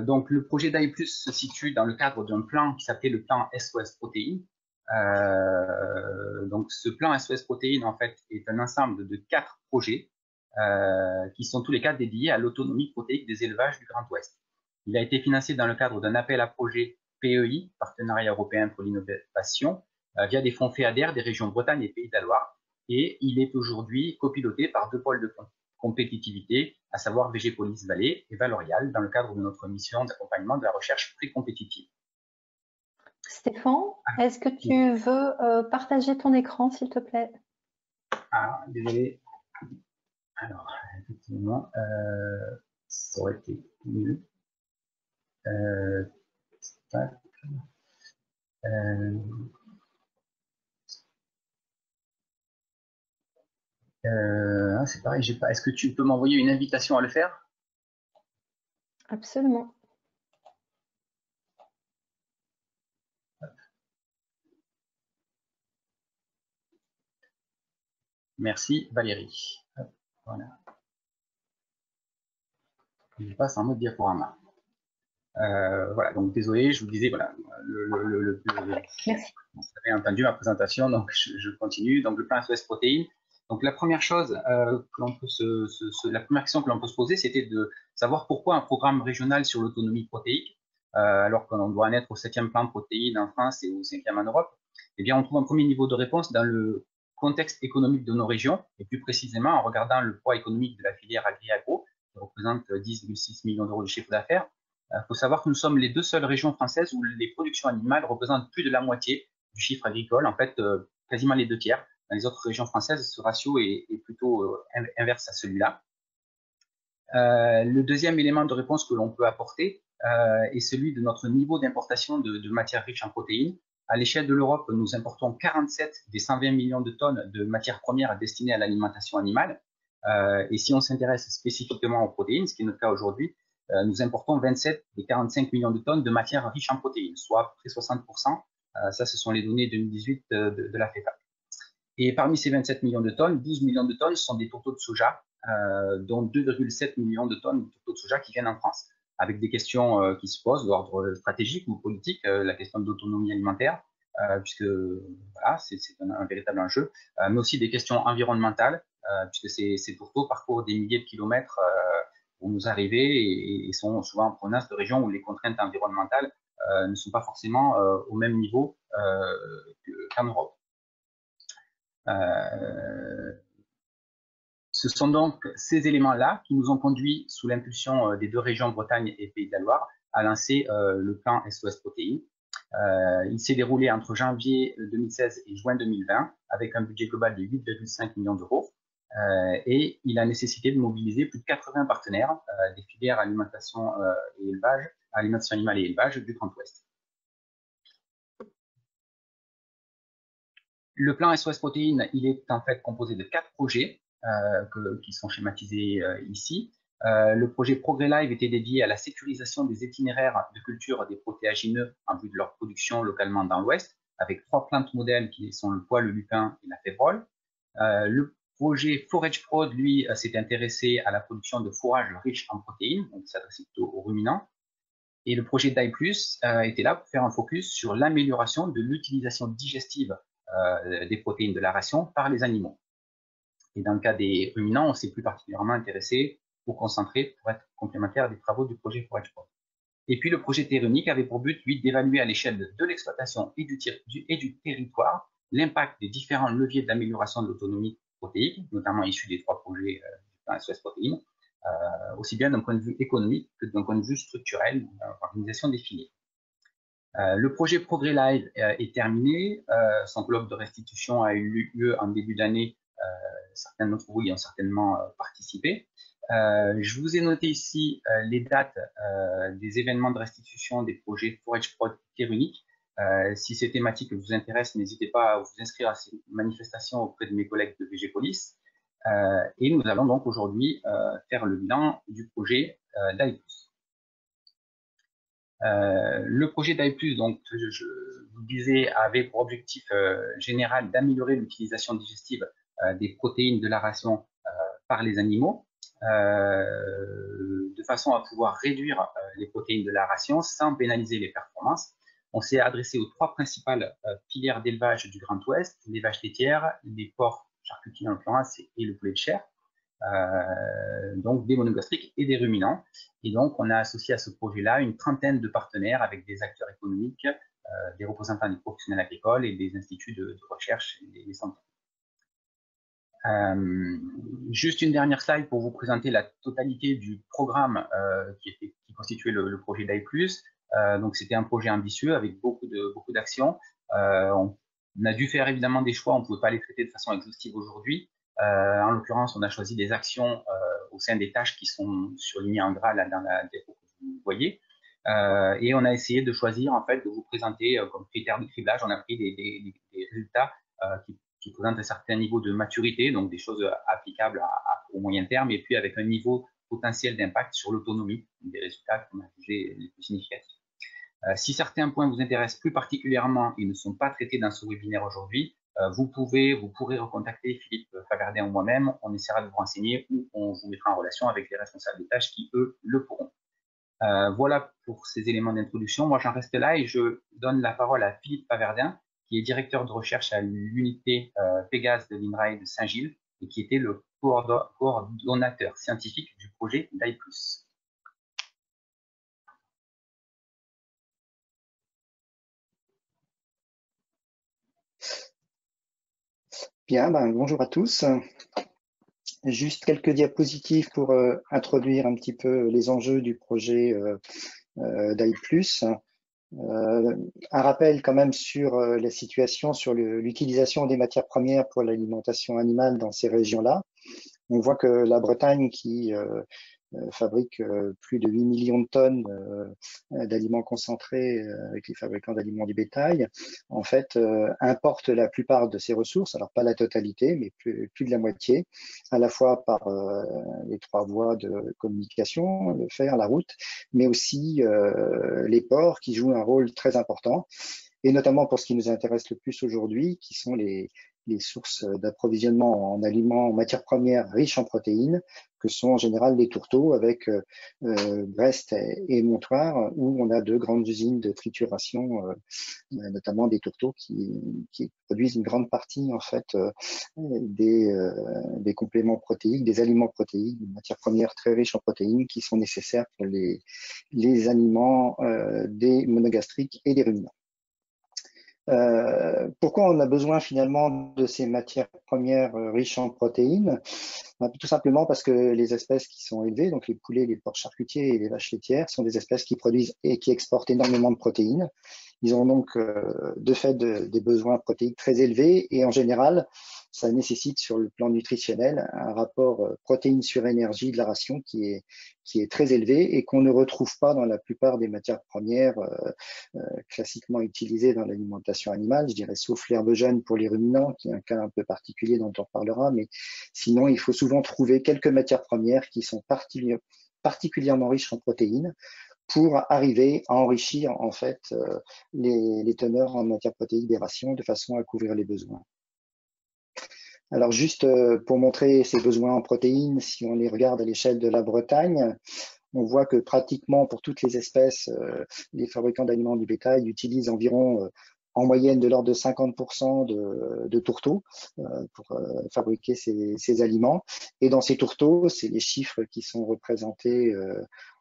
Donc, le projet DAI+ se situe dans le cadre d'un plan qui s'appelait le plan SOS Protéines. Donc, ce plan SOS Protéines, en fait, est un ensemble de 4 projets qui sont tous les 4 dédiés à l'autonomie protéique des élevages du Grand Ouest. Il a été financé dans le cadre d'un appel à projet PEI, Partenariat européen pour l'innovation, via des fonds FEADER des régions Bretagne et Pays de la Loire. Et il est aujourd'hui copiloté par 2 pôles de compétitivité, à savoir VG-Police Vallée et Valorial, dans le cadre de notre mission d'accompagnement de la recherche pré-compétitive. Stéphane, est-ce que tu veux partager ton écran, s'il te plaît? Ah, désolé. Alors, effectivement, ça aurait été mieux. C'est pareil, j'ai pas. Est-ce que tu peux m'envoyer une invitation à le faire? Absolument. Merci Valérie. Hop, voilà. Je passe en mode diaporama. Voilà, donc désolé, je vous disais, voilà, Merci. vous avez entendu ma présentation, donc je continue. Donc le plan SOS Protéines. Donc la première chose que l'on peut la première question que l'on peut se poser, c'était de savoir pourquoi un programme régional sur l'autonomie protéique, alors qu'on doit en être au 7e plan de protéines en France et au 5e en Europe. Eh bien, on trouve un premier niveau de réponse dans le contexte économique de nos régions, et plus précisément en regardant le poids économique de la filière agri-agro, qui représente 10,6 millions d'euros de chiffre d'affaires. Il faut savoir que nous sommes les 2 seules régions françaises où les productions animales représentent plus de la moitié du chiffre agricole, en fait quasiment les 2 tiers. Dans les autres régions françaises, ce ratio est plutôt inverse à celui-là. Le deuxième élément de réponse que l'on peut apporter est celui de notre niveau d'importation de matières riches en protéines. À l'échelle de l'Europe, nous importons 47 des 120 millions de tonnes de matières premières destinées à l'alimentation animale. Et si on s'intéresse spécifiquement aux protéines, ce qui est notre cas aujourd'hui, nous importons 27 des 45 millions de tonnes de matières riches en protéines, soit à peu près 60%. Ça, ce sont les données 2018 de la FEFA. Et parmi ces 27 millions de tonnes, 12 millions de tonnes sont des tourteaux de soja, dont 2,7 millions de tonnes de tourteaux de soja qui viennent en France, avec des questions qui se posent d'ordre stratégique ou politique, la question de l'autonomie alimentaire, puisque voilà, c'est un véritable enjeu, mais aussi des questions environnementales, puisque ces tourteaux parcourent des milliers de kilomètres pour nous arriver et sont souvent en provenance de régions où les contraintes environnementales ne sont pas forcément au même niveau qu'en Europe. Ce sont donc ces éléments-là qui nous ont conduits, sous l'impulsion des 2 régions Bretagne et Pays de la Loire, à lancer le plan SOS Protéines. Il s'est déroulé entre janvier 2016 et juin 2020, avec un budget global de 8,5 millions d'euros. Et il a nécessité de mobiliser plus de 80 partenaires des filières alimentation et élevage, alimentation animale et élevage du Grand Ouest. Le plan SOS Protéines, il est en fait composé de 4 projets qui sont schématisés ici. Le projet Progrès Live était dédié à la sécurisation des itinéraires de culture des protéagineux en vue de leur production localement dans l'Ouest, avec 3 plantes modèles qui sont le pois, le lupin et la févrole. Le projet Forage Prod, lui, s'est intéressé à la production de fourrages riches en protéines, donc s'adressait plutôt aux ruminants. Et le projet DAI+, était là pour faire un focus sur l'amélioration de l'utilisation digestive des protéines de la ration par les animaux. Et dans le cas des ruminants, on s'est plus particulièrement intéressé au concentré pour être complémentaire des travaux du projet Forage Prod. Et puis le projet Terrunique avait pour but, lui, d'évaluer à l'échelle de l'exploitation et du territoire l'impact des différents leviers d'amélioration de l'autonomie protéique, notamment issus des 3 projets du plan SOS Protéines, aussi bien d'un point de vue économique que d'un point de vue structurel, d'organisation des filières. Le projet Progrès Live est terminé. Son bloc de restitution a eu lieu en début d'année. Certains d'entre vous y ont certainement participé. Je vous ai noté ici les dates des événements de restitution des projets Forage Prod Terrunique. Si ces thématiques vous intéressent, n'hésitez pas à vous inscrire à ces manifestations auprès de mes collègues de VG-Police. Et nous allons donc aujourd'hui faire le bilan du projet DAI+. Le projet DAI+, donc, je vous disais, avait pour objectif général d'améliorer l'utilisation digestive des protéines de la ration par les animaux. de façon à pouvoir réduire les protéines de la ration sans pénaliser les performances. On s'est adressé aux trois principales filières d'élevage du Grand Ouest, les vaches laitières, les porcs charcutiers en l'occurrence et le poulet de chair, donc des monogastriques et des ruminants. Et donc, on a associé à ce projet-là une trentaine de partenaires avec des acteurs économiques, des représentants des professionnels agricoles et des instituts de recherche et des centres. Juste une dernière slide pour vous présenter la totalité du programme qui constituait le projet DAI+. Donc, c'était un projet ambitieux avec beaucoup d'actions. On a dû faire évidemment des choix, on ne pouvait pas les traiter de façon exhaustive aujourd'hui. En l'occurrence, on a choisi des actions au sein des tâches qui sont surlignées en gras là, dans la diapo que vous voyez. Et on a essayé de choisir, en fait, de vous présenter comme critère de criblage. On a pris des résultats qui présentent un certain niveau de maturité, donc des choses applicables au moyen terme, et puis avec un niveau potentiel d'impact sur l'autonomie, des résultats qu'on a jugés les plus significatifs. Si certains points vous intéressent plus particulièrement et ne sont pas traités dans ce webinaire aujourd'hui, vous pourrez recontacter Philippe Faverdin ou moi-même, on essaiera de vous renseigner ou on vous mettra en relation avec les responsables des tâches qui, eux, le pourront. Voilà pour ces éléments d'introduction. Moi, j'en reste là et je donne la parole à Philippe Faverdin, qui est directeur de recherche à l'unité Pégase de l'INRAE de Saint-Gilles et qui était le coordonnateur scientifique du projet DAI+. Bien, bonjour à tous. Juste quelques diapositives pour introduire un petit peu les enjeux du projet DAI+. Un rappel quand même sur la situation, sur l'utilisation des matières premières pour l'alimentation animale dans ces régions-là. On voit que la Bretagne, qui fabrique plus de 8 millions de tonnes d'aliments concentrés avec les fabricants d'aliments du bétail, en fait, importe la plupart de ces ressources, alors pas la totalité, mais plus de la moitié, à la fois par les trois voies de communication, le fer, la route, mais aussi les ports qui jouent un rôle très important, et notamment pour ce qui nous intéresse le plus aujourd'hui, qui sont les sources d'approvisionnement en aliments, en matières premières riches en protéines, que sont en général les tourteaux avec Brest et Montoire, où on a deux grandes usines de trituration, notamment des tourteaux qui produisent une grande partie en fait des compléments protéiques, des aliments protéiques, des matières premières très riches en protéines qui sont nécessaires pour les aliments des monogastriques et des ruminants. Pourquoi on a besoin finalement de ces matières premières riches en protéines? Tout simplement parce que les espèces qui sont élevées, donc les poulets, les porcs charcutiers et les vaches laitières, sont des espèces qui produisent et qui exportent énormément de protéines. Ils ont donc de fait des besoins protéiques très élevés et en général, ça nécessite sur le plan nutritionnel un rapport protéines sur énergie de la ration qui est très élevé et qu'on ne retrouve pas dans la plupart des matières premières classiquement utilisées dans l'alimentation animale, je dirais sauf l'herbe jeune pour les ruminants, qui est un cas un peu particulier dont on parlera, mais sinon il faut souvent trouver quelques matières premières qui sont particulièrement riches en protéines pour arriver à enrichir en fait les teneurs en matière protéique des rations de façon à couvrir les besoins. Alors juste pour montrer ces besoins en protéines, si on les regarde à l'échelle de la Bretagne, on voit que pratiquement pour toutes les espèces, les fabricants d'aliments du bétail utilisent environ en moyenne de l'ordre de 50% de tourteaux pour fabriquer ces aliments. Et dans ces tourteaux, c'est les chiffres qui sont représentés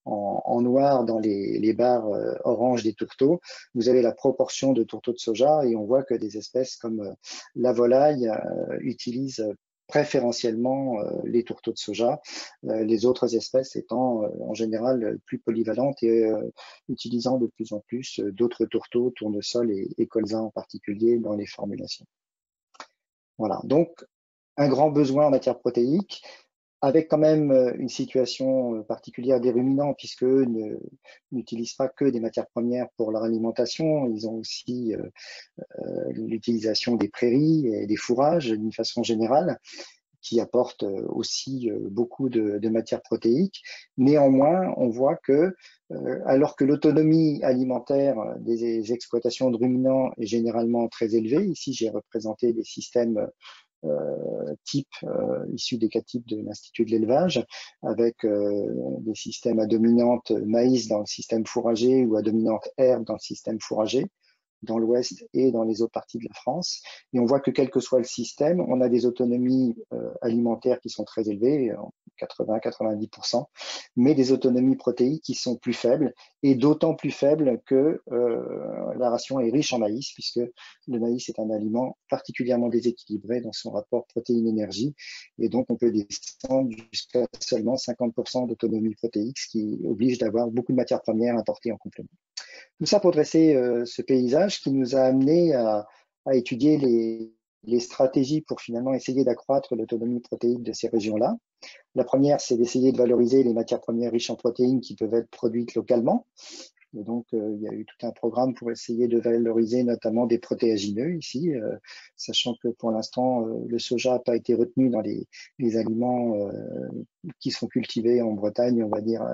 en noir dans les barres orange des tourteaux. Vous avez la proportion de tourteaux de soja et on voit que des espèces comme la volaille utilisent préférentiellement les tourteaux de soja, les autres espèces étant en général plus polyvalentes et utilisant de plus en plus d'autres tourteaux, tournesols et colzas en particulier dans les formulations. Voilà, donc un grand besoin en matière protéique, avec quand même une situation particulière des ruminants, puisqu'eux n'utilisent pas que des matières premières pour leur alimentation, ils ont aussi l'utilisation des prairies et des fourrages d'une façon générale, qui apportent aussi beaucoup de matières protéiques. Néanmoins, on voit que alors que l'autonomie alimentaire des exploitations de ruminants est généralement très élevée, ici j'ai représenté des systèmes types issus des 4 types de l'Institut de l'élevage, avec des systèmes à dominante maïs dans le système fourrager ou à dominante herbe dans le système fourrager, dans l'ouest et dans les autres parties de la France. Et on voit que quel que soit le système, on a des autonomies alimentaires qui sont très élevées, 80-90%, mais des autonomies protéiques qui sont plus faibles, et d'autant plus faibles que la ration est riche en maïs, puisque le maïs est un aliment particulièrement déséquilibré dans son rapport protéine-énergie, et donc on peut descendre jusqu'à seulement 50% d'autonomie protéique, ce qui oblige d'avoir beaucoup de matières premières importées en complément. Tout ça pour dresser ce paysage qui nous a amené à étudier les stratégies pour finalement essayer d'accroître l'autonomie protéique de ces régions-là. La première, c'est d'essayer de valoriser les matières premières riches en protéines qui peuvent être produites localement. Et donc, il y a eu tout un programme pour essayer de valoriser notamment des protéagineux ici, sachant que pour l'instant, le soja n'a pas été retenu dans les aliments qui sont cultivés en Bretagne, on va dire.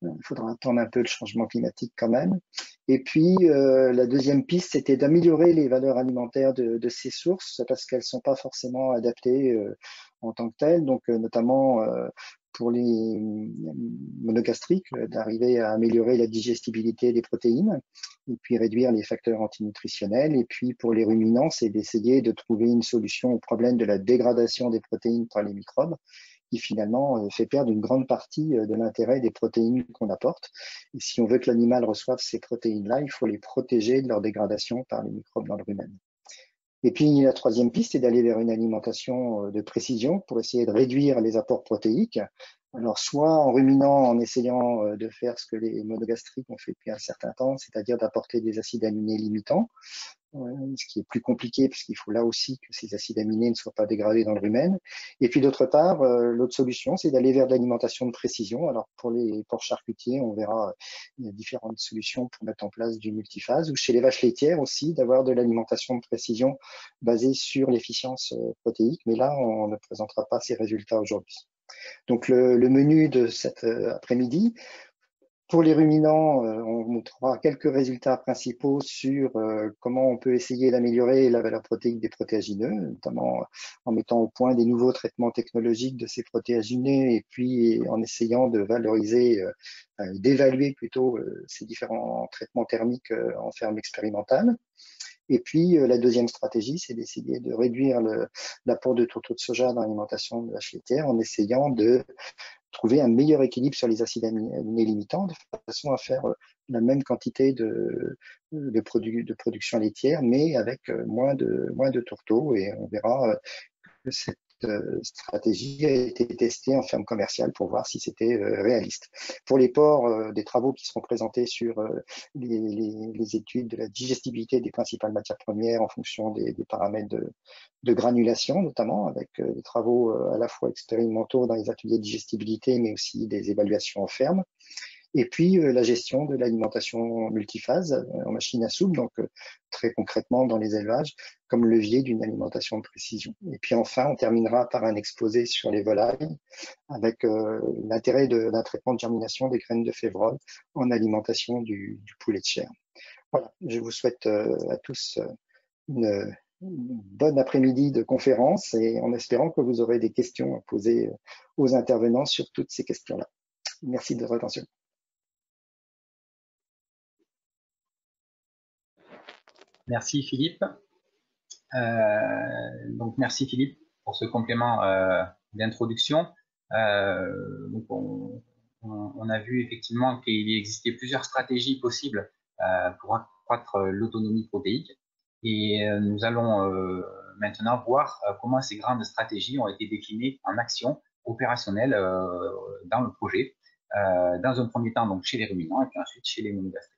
Il faudra attendre un peu le changement climatique quand même. Et puis, la deuxième piste, c'était d'améliorer les valeurs alimentaires de ces sources, parce qu'elles ne sont pas forcément adaptées en tant que telles, donc notamment pour les monogastriques, d'arriver à améliorer la digestibilité des protéines, et puis réduire les facteurs antinutritionnels. Et puis pour les ruminants, c'est d'essayer de trouver une solution au problème de la dégradation des protéines par les microbes, qui finalement fait perdre une grande partie de l'intérêt des protéines qu'on apporte. Et si on veut que l'animal reçoive ces protéines-là, il faut les protéger de leur dégradation par les microbes dans le rumen. Et puis la troisième piste est d'aller vers une alimentation de précision pour essayer de réduire les apports protéiques. Alors soit en ruminant, en essayant de faire ce que les monogastriques ont fait depuis un certain temps, c'est-à-dire d'apporter des acides aminés limitants, ce qui est plus compliqué parce qu'il faut là aussi que ces acides aminés ne soient pas dégradés dans le rumen. Et puis d'autre part, l'autre solution, c'est d'aller vers de l'alimentation de précision. Alors pour les porcs charcutiers, on verra il y a différentes solutions pour mettre en place du multiphase, ou chez les vaches laitières aussi, d'avoir de l'alimentation de précision basée sur l'efficience protéique. Mais là, on ne présentera pas ces résultats aujourd'hui. Donc le menu de cet après-midi, pour les ruminants, on montrera quelques résultats principaux sur comment on peut essayer d'améliorer la valeur protéique des protéagineux, notamment en mettant au point des nouveaux traitements technologiques de ces protéagineux, et puis en essayant de valoriser, d'évaluer plutôt ces différents traitements thermiques en ferme expérimentale. Et puis, la deuxième stratégie, c'est d'essayer de réduire l'apport de tourteaux de soja dans l'alimentation de vaches laitières en essayant de trouver un meilleur équilibre sur les acides aminés limitants, de façon à faire la même quantité de production laitière, mais avec moins de tourteaux. Et on verra que cette stratégie a été testée en ferme commerciale pour voir si c'était réaliste. Pour les porcs, des travaux qui seront présentés sur les études de la digestibilité des principales matières premières en fonction des paramètres de granulation, notamment avec des travaux à la fois expérimentaux dans les ateliers de digestibilité, mais aussi des évaluations en ferme. Et puis la gestion de l'alimentation multiphase en machine à soupe, donc très concrètement dans les élevages, comme levier d'une alimentation de précision. Et puis enfin, on terminera par un exposé sur les volailles, avec l'intérêt d'un traitement de germination des graines de févrole en alimentation du poulet de chair. Voilà, je vous souhaite à tous une bonne après-midi de conférence, et en espérant que vous aurez des questions à poser aux intervenants sur toutes ces questions-là. Merci de votre attention. Merci Philippe. Donc merci Philippe pour ce complément d'introduction. Donc on a vu effectivement qu'il existait plusieurs stratégies possibles pour accroître l'autonomie protéique, et nous allons maintenant voir comment ces grandes stratégies ont été déclinées en actions opérationnelles dans le projet, dans un premier temps donc chez les ruminants et puis ensuite chez les monogastriques.